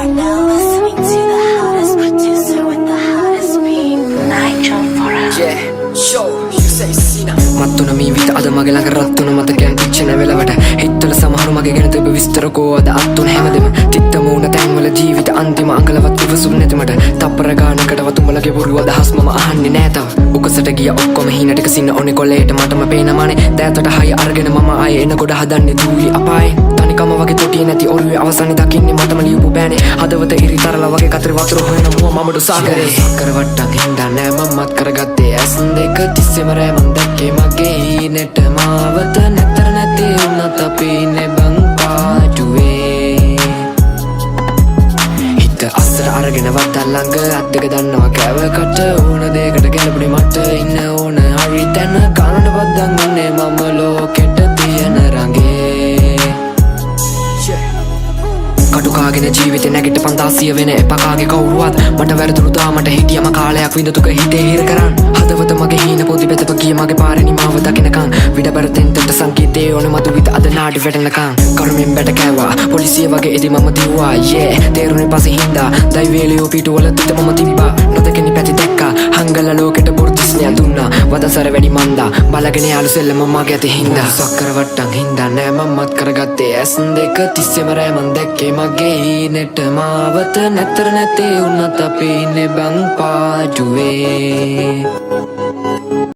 are now listening to the hottest producer with the hottest beat, Nitro Forever. Yeah, show, you say Sina. මත්තුන මේ විත අද මගේ ළඟ රත්තුන මතකයන් පිච්චෙන වෙලාවට හිතවල සමහරු මගේ ගැන තිබ්බ විස්තරකෝ අද අත්තුන හැමදෙම තිත්ත මූණ තැන්වල ජීවිත අන්තිම අංකලවත් ඉවසුම් නැති මට තප්පර ගානකට වතුඹලගේ බොරු අදහස් මම අහන්නේ නෑ තව උකසට ගිය ඔක්කොම හීන ටික සින්න ඕනේ කොලේට මටම පේනමානේ දෑතට හය අරගෙන මම ආයේ එන ගොඩ හදන්නේ දූලි අපායේ තනිකම වගේ තොටිය නැති ඔරුවේ අවසානේ දකින්නේ මටම ලියපු බෑනේ හදවත ඉරි තරලා වගේ කතරේ වතුර හොයන මුව මමඩු සාගරේ සක්කර වට්ටක් හින්දා නෑ මමත් කරගත්තේ ඇස් දෙක තිස්සෙම රෑ මන් දැක්කේ මගේ හීනෙට මාවත නැතර නැති වුණත් අපි ඉන්නේ බං පාඩුවේ හිත අස්සර අරගෙන වත්තල් ළඟ අත් දෙක දන්නවා කෑවකට ඕන දෙයකට ගැලපුණේ මට ඉන්න ඕන හරි තැන කනට බද්දන් උන්නේ මම ලෝකෙට තියෙන රඟේ කටුකාගෙන ජීවිතේ නැගිට 500 වෙන එපකාගේ කවුරුවත් මට වැරදුරුදා මට හිටියම කාලයක් විඳතුක හිතේ හිර කරන් හදවත මගේ හීන පොදි බෙතප ගිය මගේ පාරේ නිමාව දකින්නකන් විඩබර තෙන්තට සංකීතේ ඕන මතු විත අද නාඩි වැටෙනකන් කරුමින් බැට කෑවා පොලිසිය වගේ ඉදි මම දිව්වා යේ තේරුනේ පස්සේ හින්දා දෛවේලියෝ පිටුවල තිත මම තිබ්බා නොදකිනි පැති දැක්කා හංගල ලෝකෙට පුරුතිස්නය දුන්නා වදසර වැඩි මන්දා බලගෙන යාළු සෙල්ලම මගේ ඇති හින්දා සක්කර වට්ටන් හින්දා නෑ මමත් කරගත්තේ ඇස් දෙක තිස්සෙම රෑ මන් දැක්කේ මගේ හීනෙට මාවත නැතර නැතේ වුණත් අපි ඉන්නේ බං පාඩුවේ